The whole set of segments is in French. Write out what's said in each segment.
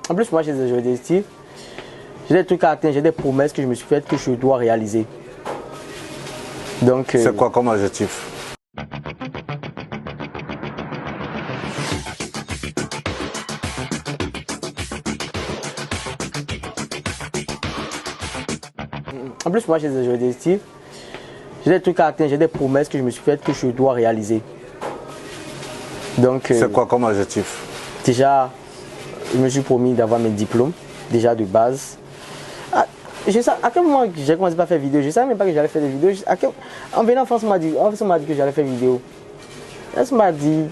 En plus, moi, j'ai des objectifs. J'ai des trucs à atteindre, j'ai des promesses que je me suis faites que je dois réaliser. Donc. C'est quoi comme objectif? En plus, moi, j'ai des objectifs. J'ai des trucs à atteindre, j'ai des promesses que je me suis faites que je dois réaliser. Donc. C'est quoi comme objectif? Déjà, je me suis promis d'avoir mes diplômes, déjà de base. À quel moment j'ai commencé à faire vidéo? Je ne savais même pas que j'allais faire des vidéos. En venant en France, on m'a dit que j'allais faire vidéo. Elle m'a dit,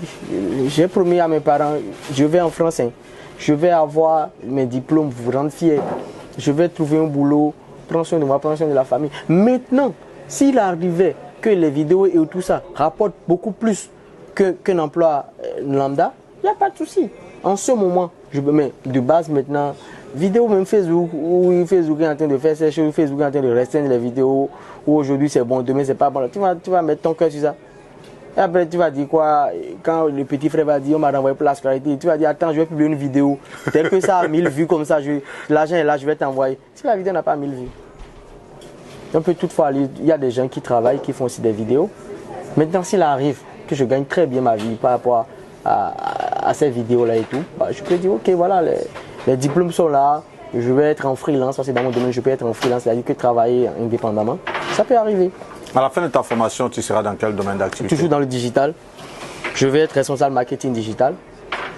j'ai promis à mes parents, je vais en France, hein, je vais avoir mes diplômes, vous rendre fiers. Je vais trouver un boulot, prendre soin de moi, prendre soin de la famille. Maintenant, s'il arrivait que les vidéos et tout ça rapportent beaucoup plus qu'un emploi lambda, il n'y a pas de souci. En ce moment, je me mets de base maintenant, vidéo même Facebook, où Facebook est en train de faire ces choses, Facebook est en train de restreindre les vidéos, où aujourd'hui c'est bon, demain c'est pas bon. Tu vas mettre ton cœur sur ça. Et après tu vas dire quoi, quand le petit frère va dire on m'a renvoyé pour la scolarité, tu vas dire attends je vais publier une vidéo, dès que ça a 1000 vues comme ça, l'argent est là, je vais t'envoyer. Si la vidéo n'a pas 1000 vues. On peut toutefois aller, il y a des gens qui travaillent, qui font aussi des vidéos. Maintenant s'il arrive que je gagne très bien ma vie par rapport à ces vidéos-là et tout, bah, je peux dire ok voilà, les diplômes sont là, je vais être en freelance, parce que dans mon domaine je peux être en freelance, c'est-à-dire que travailler indépendamment, ça peut arriver. À la fin de ta formation, tu seras dans quel domaine d'activité? Toujours dans le digital. Je vais être responsable marketing digital.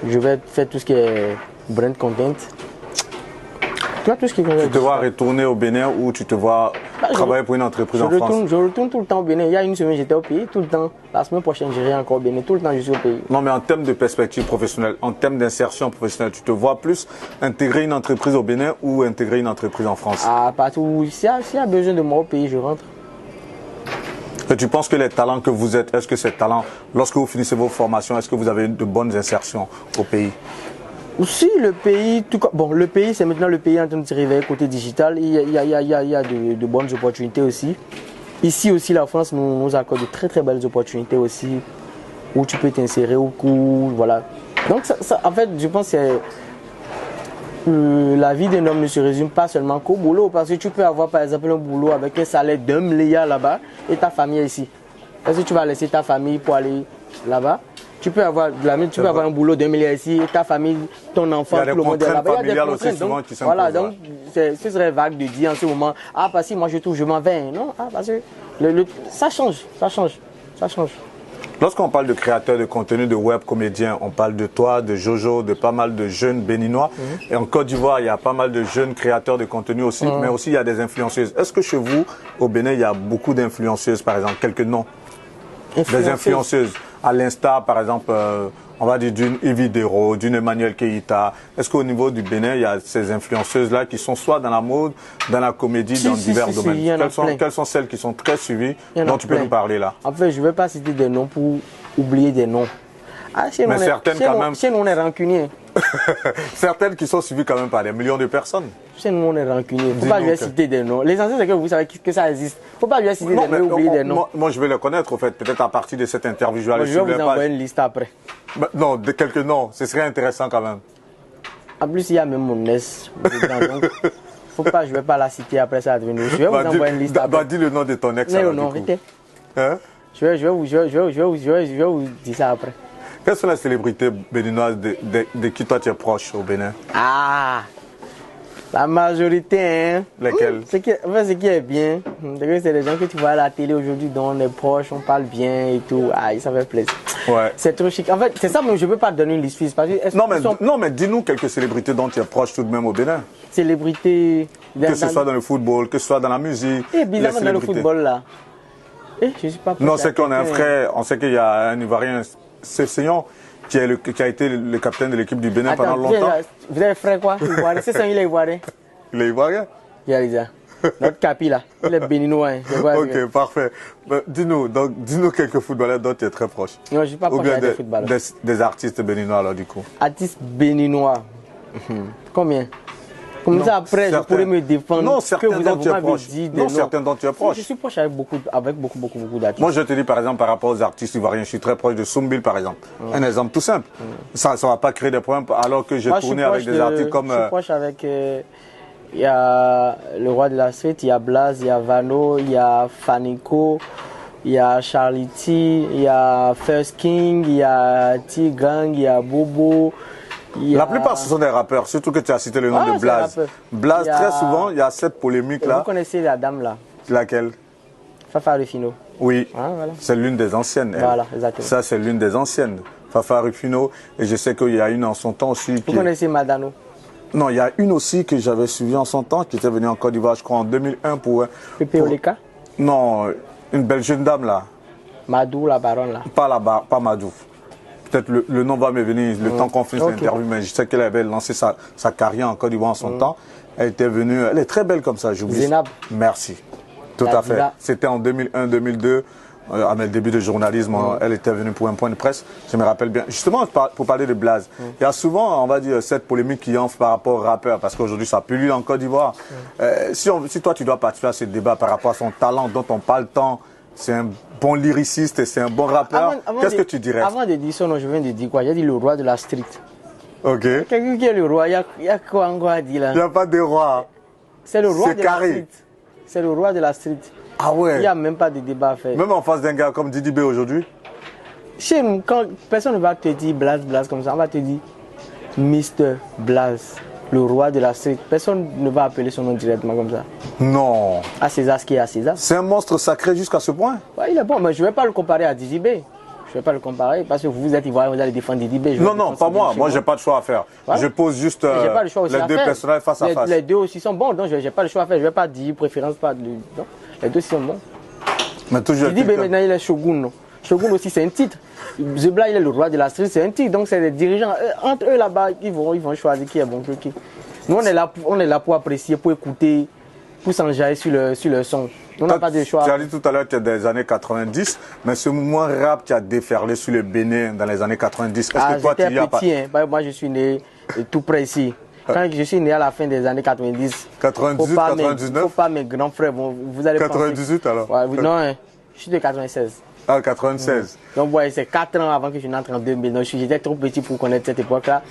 Je vais faire tout ce qui est brand content. Tout ce qui est tu te vois retourner au Bénin ou tu te vois travailler pour une entreprise en France? Je retourne tout le temps au Bénin. Il y a une semaine, j'étais au pays, tout le temps. La semaine prochaine, j'irai encore au Bénin. Tout le temps, je suis au pays. Non, mais en termes de perspective professionnelle, en termes d'insertion professionnelle, tu te vois plus intégrer une entreprise au Bénin ou intégrer une entreprise en France? Ah, partout. S'il y a besoin de moi au pays, je rentre. Et tu penses que les talents que vous êtes, est-ce que ces talents, lorsque vous finissez vos formations, est-ce que vous avez de bonnes insertions au pays? Aussi, le pays, le pays, c'est maintenant le pays en train de se réveiller côté digital. Il y a de bonnes opportunités aussi. Ici aussi, la France nous accorde de très très belles opportunités aussi, où tu peux t'insérer au cours, voilà. Donc, en fait, je pense que la vie d'un homme ne se résume pas seulement qu'au boulot, parce que tu peux avoir par exemple un boulot avec un salaire d'1 milliard là-bas et ta famille est ici. Est-ce que tu vas laisser ta famille pour aller là-bas? Tu peux avoir un boulot d'1 milliard ici et ta famille, ton enfant, tout le monde est là-bas. Il y a des contraintes donc, voilà, donc ce serait vague de dire en ce moment, ah parce que moi je trouve je m'en vais. Non, parce que ça change. Lorsqu'on parle de créateurs de contenu, de web comédiens, on parle de toi, de Jojo, de pas mal de jeunes béninois. Et en Côte d'Ivoire, il y a pas mal de jeunes créateurs de contenu aussi, mais aussi il y a des influenceuses. Est-ce que chez vous, au Bénin, il y a beaucoup d'influenceuses, par exemple, quelques noms? Des influenceuses, à l'instar, par exemple, on va dire d'une Evie Dero, d'une Emmanuel Keïta. Est-ce qu'au niveau du Bénin, il y a ces influenceuses-là qui sont soit dans la mode, dans la comédie, dans divers domaines? Quelles sont celles qui sont très suivies, dont tu peux nous parler là? En fait, je ne vais pas citer des noms pour oublier des noms. Mais certaines quand même. Chez nous, on est rancunier. Certaines qui sont suivies quand même par des millions de personnes. Chez nous, on est rancunier. Il ne faut pas lui citer des noms. L'essentiel, c'est que vous savez que ça existe. Il ne faut pas lui citer des noms et oublier des noms. Moi, je vais les connaître, au fait. Peut-être à partir de cette interview, je vais aller sur les pages. Je vais vous envoyer une liste après. Non, de quelques noms. Ce serait intéressant quand même. En plus, il y a même mon ex. Faut pas, je ne vais pas la citer après ça. Je vais vous envoyer une liste après. Dis le nom de ton ex. Non, arrêtez. Je vais vous dire ça après. Quelles sont les célébrités béninoises de qui toi tu es proche au Bénin? Ah, la majorité, hein. Lesquelles? Ce qui est bien, c'est les gens que tu vois à la télé aujourd'hui, dont on est proche, on parle bien et tout. Ah, ça fait plaisir. Ouais. C'est trop chic. En fait, c'est ça, mais je ne peux pas te donner une liste fixe. Non, mais dis-nous quelques célébrités dont tu es proche tout de même au Bénin. Célébrités. Que ce soit dans le football, que ce soit dans la musique. Et bizarrement dans le football là. Je suis pas proche. Non, c'est qu'on a un frère, on sait qu'il y a un Ivoirien, Cession, qui a été le capitaine de l'équipe du Bénin pendant longtemps. Vous avez frère quoi? Cession, il est ivoirien. Il est ivoirien? Il y a notre capi là, il est béninois. Ok, parfait. Dis-nous quelques footballeurs dont tu es très proche. Non, je ne suis pas proche des footballeurs. Des artistes béninois alors du coup. Artistes béninois. Combien? Comme ça, après, je pourrais me défendre. Non, certains dont tu es proche. Non, certains dont tu es proche. Je suis proche avec beaucoup d'artistes. Moi, je te dis, par exemple, par rapport aux artistes ivoiriens, je suis très proche de Soumbil, par exemple. Un exemple tout simple. Ça ne va pas créer des problèmes alors que j'ai tourné avec des artistes comme... Je suis proche avec... Il y a le roi de la street, il y a Blaze, il y a Vano, il y a Fanico, il y a Charlie T, il y a First King, il y a T-Gang, il y a Bobo. La plupart, ce sont des rappeurs, surtout que tu as cité le nom de Blaze. Blaze, très souvent, il y a cette polémique-là. Vous connaissez la dame là? Laquelle? Fafa Rufino. Oui, voilà. C'est l'une des anciennes. Elle. Voilà, exactement. Ça, c'est l'une des anciennes. Fafa Rufino, et je sais qu'il y a une en son temps aussi. Vous connaissez Madano? Non, il y a une aussi que j'avais suivie en son temps, qui était venue en Côte d'Ivoire, je crois, en 2001 pour... Pépé Oleka? Non, une belle jeune dame là. Madou, la baronne là. Pas Madou. Peut-être le nom va me venir le temps qu'on fait cette interview, mais je sais qu'elle avait lancé sa carrière en Côte d'Ivoire en son temps. Elle était venue, elle est très belle comme ça, j'oublie. Zénab. Merci. Tout à fait. C'était en 2001-2002, à mes débuts de journalisme, elle était venue pour un point de presse, je me rappelle bien. Justement, pour parler de Blaze, il y a souvent, on va dire, cette polémique qui enfle par rapport au rappeur, parce qu'aujourd'hui ça pullule en Côte d'Ivoire. Si toi tu dois participer à ce débat par rapport à son talent dont on parle tant, c'est un bon lyriciste et c'est un bon rappeur. Qu'est-ce que tu dirais? Avant de dire ça, non, je viens de dire quoi? J'ai dit le roi de la street. Ok. Quelqu'un qui est le roi, il y a quoi encore à dire là? Il n'y a pas de roi. C'est le roi de la street. C'est le roi de la street. Ah ouais? Il n'y a même pas de débat à faire. Même en face d'un gars comme Didi B aujourd'hui? Chez nous, quand personne ne va te dire Blaze comme ça, on va te dire Mr. Blaze, le roi de la street. Personne ne va appeler son nom directement comme ça. Non. À César ce qui est à César. C'est un monstre sacré jusqu'à ce point? Ouais, il est bon, mais je ne vais pas le comparer à Didi B. Je ne vais pas le comparer parce que vous êtes ivoirien, vous allez défendre Didi B. Non, pas moi. Moi, j'ai pas de choix à faire. Voilà. Je pose juste les deux personnages face à face. Les deux aussi sont bons, donc je n'ai pas le choix à faire. Je ne vais pas dire préférence. Non. Les deux sont bons. Mais toujours Didi B, maintenant, il est Shogun. Non. Shogun aussi, c'est un titre. Zebla, il est le roi de la street, c'est un titre. Donc, c'est les dirigeants. Entre eux, là-bas, ils vont choisir qui est bon que qui. Nous, on est là pour apprécier, pour écouter, pour s'enjailler sur le son. On n'a pas de choix. Tu as dit tout à l'heure que tu es des années 90, mais ce mouvement rap qui a déferlé sur le Bénin dans les années 90, est-ce que toi tu y as petit, moi je suis né tout près ici. Quand je suis né à la fin des années 90. 98, 99? Faut pas mes grands frères, vous allez 98 penser. Alors ouais, non, je suis de 96. Ah, 96. Donc ouais, c'est 4 ans avant que je n'entre en 2000. Donc j'étais trop petit pour connaître cette époque-là.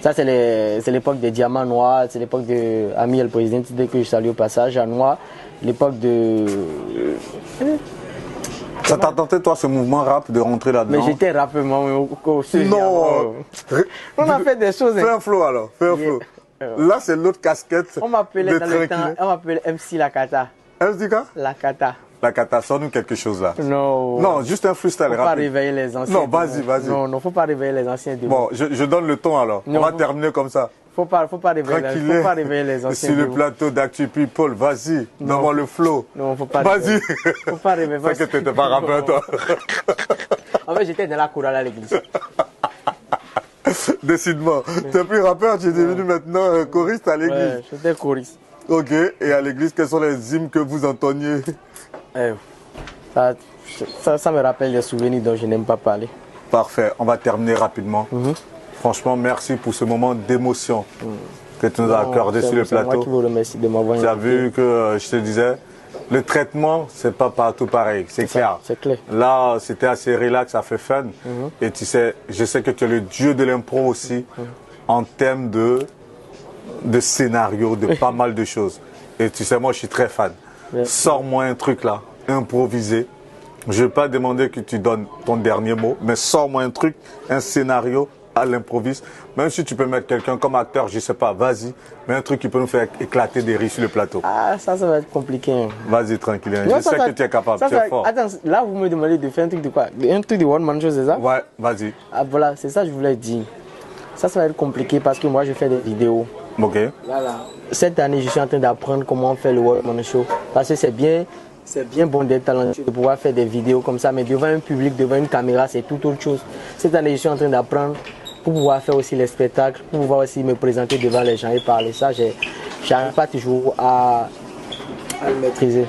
Ça, c'est l'époque des diamants noirs, c'est l'époque de Ami El Président, dès que je salue au passage, à Noir, l'époque de... Ça t'a tenté, toi, ce mouvement rap, de rentrer là-dedans? Mais j'étais rappeur, moi, Non. On a fait des choses... Fais un flow, alors, fais un flow. Là, c'est l'autre casquette. On m'appelait dans le temps, on m'appelait MC Lakata. MC quoi? Lakata. Lakata, sonne-nous quelque chose là. Non. Non, juste un freestyle rapide. Faut pas réveiller les anciens. Non, vas-y. Non, faut pas réveiller les anciens. Bon, je donne le ton alors. On va terminer comme ça. Faut pas réveiller les anciens. Sur le plateau d'Actu People, vas-y, donne-moi le flow. Non, faut pas. Vas-y. Faut pas réveiller. Parce que t'étais pas rappeur, toi. En fait, j'étais dans la chorale à l'église. Décidément. Tu n'es plus rappeur, tu es devenu maintenant choriste à l'église. Ouais, j'étais choriste. Ok, et à l'église, quels sont les hymnes que vous entonniez? Ça me rappelle des souvenirs dont je n'aime pas parler. Parfait, on va terminer rapidement. Franchement, merci pour ce moment d'émotion que tu nous as accordé sur le plateau. C'est moi qui vous remercie de m'avoir invité. Tu as vu que je te disais, le traitement, c'est pas partout pareil, c'est clair. C'est clair. Là, c'était assez relax, ça fait fun. Et tu sais, je sais que tu es le dieu de l'impro aussi, en termes de scénario, de pas mal de choses. Et tu sais, moi, je suis très fan. Sors-moi un truc là, improvisé. Je ne vais pas demander que tu donnes ton dernier mot, mais sors-moi un truc, un scénario à l'improviste. Même si tu peux mettre quelqu'un comme acteur, je ne sais pas, vas-y. Mais un truc qui peut nous faire éclater des rires sur le plateau. Ah, ça va être compliqué. Vas-y, tranquille. Je sais que tu es capable, tu es fort. Attends, là, vous me demandez de faire un truc de quoi? Un truc de one man show, c'est ça? Ouais, vas-y. Ah, voilà, c'est ça que je voulais dire. Ça va être compliqué parce que moi, je fais des vidéos. Ok. Voilà. Cette année, je suis en train d'apprendre comment on fait le one man show. Parce que c'est bien bon d'être talentueux, de pouvoir faire des vidéos comme ça, mais devant un public, devant une caméra, c'est tout autre chose. Cette année, je suis en train d'apprendre pour pouvoir faire aussi les spectacles, pour pouvoir aussi me présenter devant les gens et parler. Ça, je n'arrive pas toujours à le maîtriser.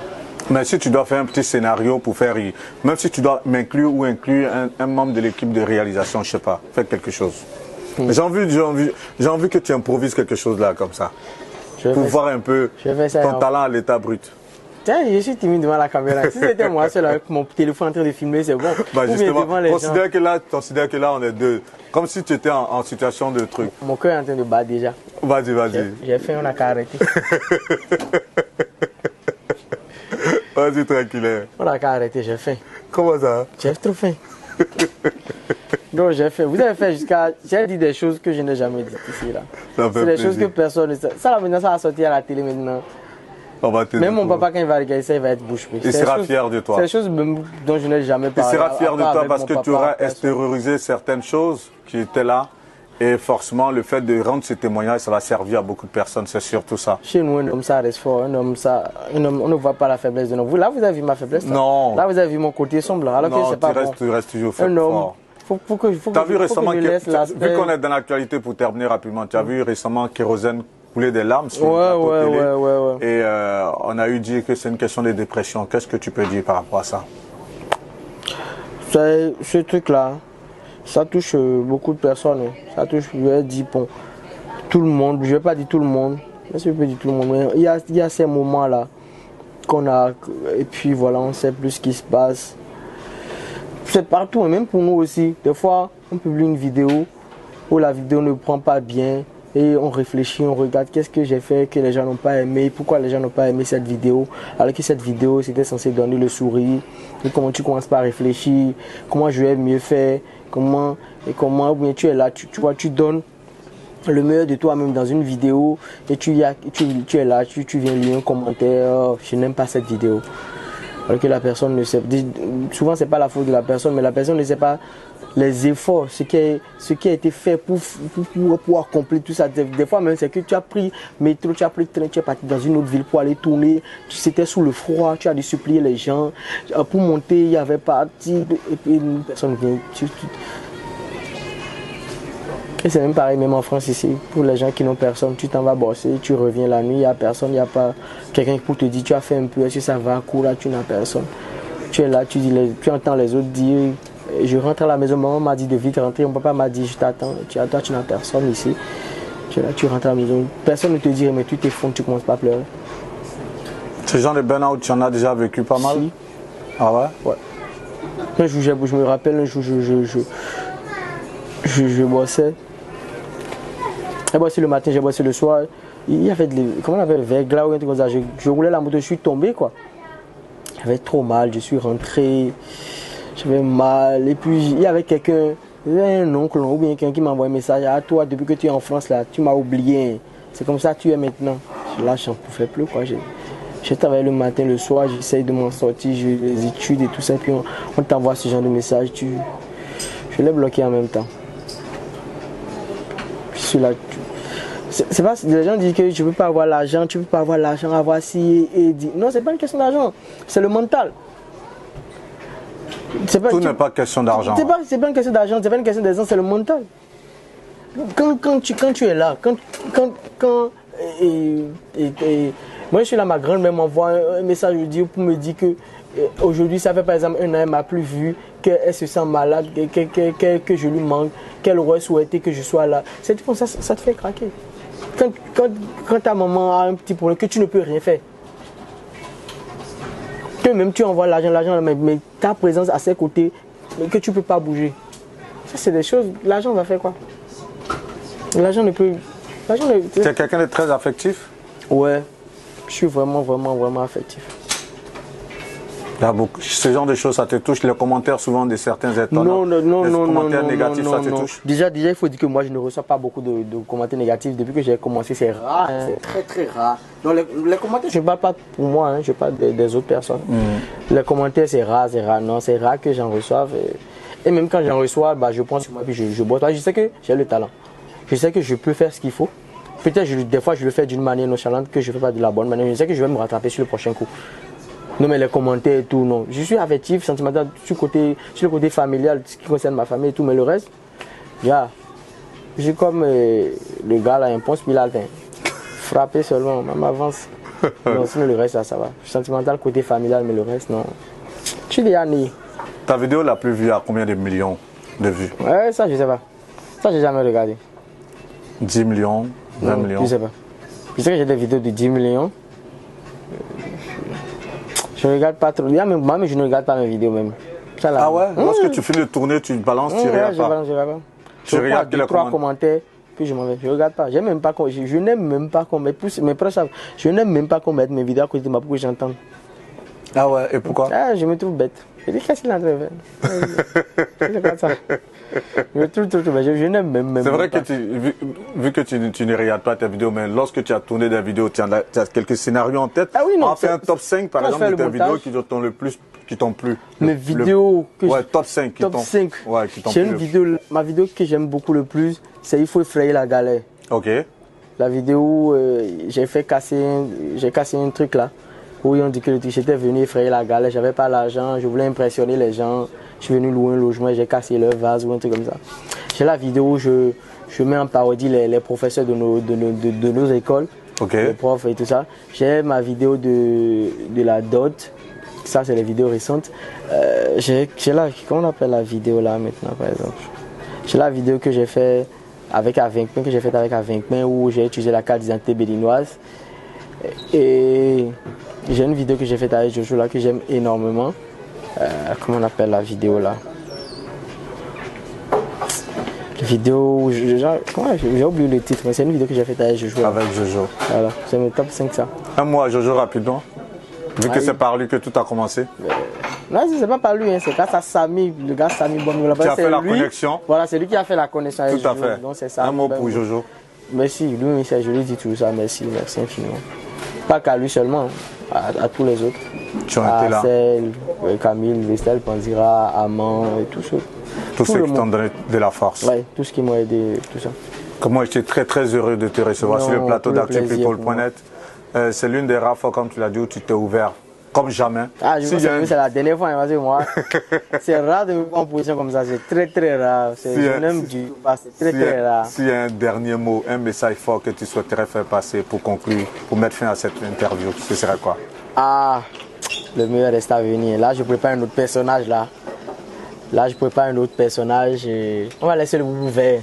Mais si tu dois faire un petit scénario pour faire rire, même si tu dois m'inclure ou inclure un membre de l'équipe de réalisation, je ne sais pas, fais quelque chose. J'ai envie que tu improvises quelque chose là, comme ça. pour voir un peu ton talent à l'état brut. Tiens, je suis timide devant la caméra. Si c'était moi seul avec mon téléphone en train de filmer, c'est bon. Bah justement, considère que là, on est deux. Comme si tu étais en situation de truc. Mon cœur est en train de battre déjà. Vas-y. J'ai faim, on a qu'à arrêter. Vas-y, tranquille. On a qu'à arrêter, j'ai faim. Comment ça? J'ai trop faim. Donc j'ai fait. Vous avez fait jusqu'à. J'ai dit des choses que je n'ai jamais dites ici là. C'est des choses que personne ne sait. Ça là maintenant, ça va sortir à la télé maintenant. Même mon papa, quand il va regarder ça, il va être bouche bée. Il sera fier de toi. C'est des choses dont je n'ai jamais parlé. Il sera fier de toi parce que tu auras extériorisé certaines choses qui étaient là. Et forcément, le fait de rendre ce témoignage, ça va servir à beaucoup de personnes. C'est surtout ça. Chez nous, un homme, ça reste fort. Un homme, on ne voit pas la faiblesse de nous. Là, vous avez vu ma faiblesse. Non. Là, vous avez vu mon côté sombre. Alors que c'est pas bon. Tu restes toujours fort. Un homme. Tu as vu récemment, vu qu'on est dans l'actualité, pour terminer rapidement, tu as vu récemment Kérosène couler des larmes sur le plateau télé. Et on a eu dit que c'est une question de dépression. Qu'est-ce que tu peux dire par rapport à ça? Ce truc-là, ça touche beaucoup de personnes. Ça touche, je vais dire, bon, tout le monde. Je ne vais pas dire tout le monde. Mais je peux dire tout le monde. Mais il y a ces moments-là qu'on a. Et puis voilà, on ne sait plus ce qui se passe. C'est partout, et même pour nous aussi. Des fois, on publie une vidéo où la vidéo ne prend pas bien et on réfléchit, on regarde qu'est-ce que j'ai fait que les gens n'ont pas aimé, pourquoi les gens n'ont pas aimé cette vidéo, alors que cette vidéo c'était censé donner le sourire. Et comment tu commences par réfléchir, comment je vais mieux faire, comment, ou bien tu es là, tu vois, tu donnes le meilleur de toi-même dans une vidéo et tu es là, tu viens lire un commentaire, oh, je n'aime pas cette vidéo. Alors que la personne ne sait pas. Souvent, ce n'est pas la faute de la personne, mais la personne ne sait pas les efforts, ce qui a été fait pour accomplir tout ça. Des fois, même, c'est que tu as pris métro, tu as pris train, tu es parti dans une autre ville pour aller tourner. C'était sous le froid, tu as dû supplier les gens. Pour monter, il n'y avait pas. Et puis, une personne vient. Et c'est même pareil, même en France ici, pour les gens qui n'ont personne, tu t'en vas bosser, tu reviens la nuit, il n'y a personne, il n'y a pas quelqu'un pour te dire tu as fait un peu, est-ce que ça va, cours là, tu n'as personne. Tu es là, tu entends les autres dire, je rentre à la maison, maman m'a dit de vite rentrer, mon papa m'a dit je t'attends, toi tu n'as personne ici. Tu es là, tu rentres à la maison, personne ne te dit mais tu t'effondres, tu ne commences pas à pleurer. Ce genre de burn-out, tu en as déjà vécu pas mal? Si. Ah ouais? Ouais. Un jour, je me rappelle, un jour je bossais. J'ai bossé le matin, j'ai bossé le soir. Il y avait comment on appelle, verglas ou un truc comme ça. Je roulais la moto, je suis tombé quoi. J'avais trop mal, je suis rentré. J'avais mal. Et puis il y avait quelqu'un, un oncle ou bien quelqu'un qui m'a envoyé un message. Ah toi, depuis que tu es en France là, tu m'as oublié. C'est comme ça que tu es maintenant. Là, je n'en pouvais plus quoi. J'ai travaillé le matin, le soir, j'essaye de m'en sortir, j'ai les études et tout ça. Puis on t'envoie ce genre de message. Je l'ai bloqué en même temps. Je suis là. C'est pas, les gens disent que je ne peux pas avoir l'argent, tu ne peux pas avoir l'argent, avoir ci et dit. Non, c'est pas une question d'argent, c'est le mental. Tout n'est pas question d'argent. C'est pas une question d'argent, c'est pas une question d'argent, c'est le mental. Quand tu es là, moi je suis là, ma grand-mère m'envoie un message pour me dire que aujourd'hui, ça fait par exemple un an, elle m'a plus vu, qu'elle se sent malade, que je lui manque, qu'elle aurait souhaité que je sois là. C'est comme ça, ça te fait craquer. Quand ta maman a un petit problème, que tu ne peux rien faire. Que même tu envoies l'argent, mais ta présence à ses côtés, que tu ne peux pas bouger. Ça, c'est des choses. L'argent va faire quoi? L'argent ne peut. Tu es quelqu'un de très affectif? Ouais. Je suis vraiment affectif. Il y a beaucoup, ce genre de choses, ça te touche? Les commentaires souvent de certains étonnants? Non. Les commentaires négatifs, ça te touche? Déjà, il faut dire que moi, je ne reçois pas beaucoup de commentaires négatifs. Depuis que j'ai commencé, c'est rare. Hein. C'est très rare. Donc, les commentaires, je ne parle pas pour moi, hein, je parle des autres personnes. Les commentaires, c'est rare. Non, c'est rare que j'en reçoive. Et même quand j'en reçois, bah, je pense que moi, je bois. Je sais que j'ai le talent. Je sais que je peux faire ce qu'il faut. Peut-être, des fois, je le fais d'une manière nonchalante, que je ne fais pas de la bonne manière. Je sais que je vais me rattraper sur le prochain coup. Non, mais les commentaires et tout, non. Je suis affectif, sentimental sur le côté familial, ce qui concerne ma famille et tout, mais le reste, je suis comme le gars là, un ponce pilatin. Frappé seulement, même avance. Non, sinon le reste, ça va. Je suis sentimental côté familial, mais le reste, non. Je suis déjà né. Ta vidéo la plus vue a combien de millions de vues? Ouais, ça, je sais pas. Ça, j'ai jamais regardé. 10 millions, 20 millions? Je sais pas. Je sais que j'ai des vidéos de 10 millions. Je ne regarde pas trop. Il y a même moi, mais je ne regarde pas mes vidéos même. Ça, là, Ah ouais? Lorsque tu finis de tourner, tu balances, tu regardes pas. Je regarde pas. Tu regardes que les commentaires, puis je m'en vais. Je regarde pas. Je n'aime même pas qu'on mette, mes proches savent, je n'aime même pas qu'on mette mes vidéos à côté de moi pour que j'entende. Ah ouais, et pourquoi? Ah, je me trouve bête. Je dis, qu'est-ce qu'il est en train de faire? Je regarde ça. Je me trouve bête. Je n'aime même C'est vrai pas. que vu que tu ne regardes pas tes vidéos, mais lorsque tu as tourné des vidéos, tu as quelques scénarios en tête. Ah oui, non. On a fait un top 5 par exemple de tes vidéos qui t'ont plu. Mes vidéos que ouais, top 5 qui t'ont plu. J'ai une vidéo, ma vidéo que j'aime beaucoup le plus, c'est Il faut effrayer la galère. Ok. La vidéo, j'ai cassé un truc là, où ils ont dit que j'étais venu effrayer la galère, j'avais pas l'argent, je voulais impressionner les gens, je suis venu louer un logement et j'ai cassé leur vase ou un truc comme ça. J'ai la vidéo où je mets en parodie les professeurs de nos écoles, les profs et tout ça. J'ai ma vidéo de la dot, ça c'est les vidéos récentes. J'ai là, comment on appelle la vidéo là maintenant par exemple? J'ai la vidéo que j'ai fait avec Avenkmen, où j'ai utilisé la carte d'identité béninoise. Et j'ai une vidéo que j'ai faite avec Jojo là que j'aime énormément. Comment on appelle la vidéo là? La vidéo où j'ai oublié le titre, mais c'est une vidéo que j'ai faite avec Jojo. Avec Jojo. Voilà, c'est mon top 5 ça. Un mot à Jojo rapidement. Vu que c'est par lui que tout a commencé. Non, c'est pas par lui, hein, c'est grâce à Samy, le gars Samy Bongo. Qui a fait la connexion. Voilà, c'est lui qui a fait la connexion avec Tout à Jojo. fait. Donc, c'est ça, un mot pour Jojo. Merci, lui, je lui dis tout ça, merci infiniment. Pas qu'à lui seulement, à tous les autres. Tu as été là. Celle, Camille, Vestel, Panzira, Amand, et tout ça. Tous ceux qui t'ont donné de la force. Oui, tout ce qui m'a aidé, tout ça. Moi, j'étais très très heureux de te recevoir sur le plateau d'ActuPeople.net. C'est l'une des rares fois, comme tu l'as dit, où tu t'es ouvert comme jamais. Ah, je pense que c'est la dernière fois, parce que moi, c'est rare de me voir en position comme ça, c'est très très rare. Je n'aime du c'est très rare. S'il y a un dernier mot, un message fort que tu souhaiterais faire passer pour conclure, pour mettre fin à cette interview, ce serait quoi? Ah, le meilleur reste à venir. Là, je prépare un autre personnage là. On va laisser le boubou vert.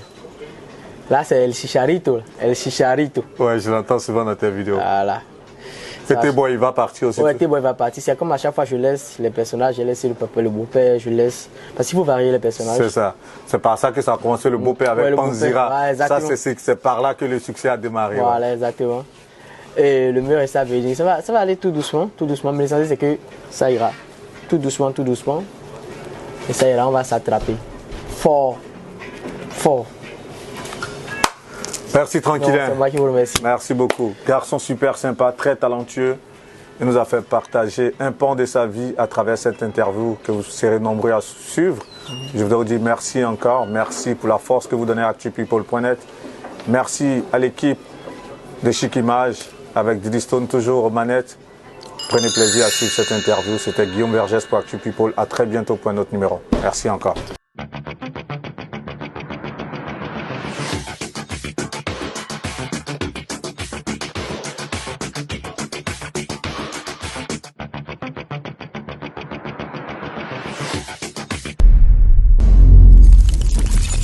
Là, c'est El Chicharito. Ouais, je l'entends souvent dans tes vidéos. Voilà. Tété Boy, il va partir aussi. Ouais, Tété Boy va partir. C'est comme à chaque fois, je laisse les personnages, je laisse le papa, le beau-père, je laisse. Parce qu'il faut varier les personnages. C'est ça. C'est par ça que ça a commencé le beau-père avec Panzira. Ouais, ça, c'est par là que le succès a démarré. Voilà, exactement. Et le meilleur est ça, ça va aller tout doucement, mais l'essentiel c'est que ça ira. Tout doucement. Et ça ira, on va s'attraper. Fort. Merci Tranquillin. C'est moi qui vous remercie. Merci beaucoup. Garçon super sympa, très talentueux. Il nous a fait partager un pan de sa vie à travers cette interview que vous serez nombreux à suivre. Je voudrais vous dire merci encore. Merci pour la force que vous donnez à ActuPeople.net. Merci à l'équipe de Chic Image avec Didi Stone toujours aux manettes. Prenez plaisir à suivre cette interview. C'était Guillaume Vergès pour ActuPeople. À très bientôt pour un autre numéro. Merci encore.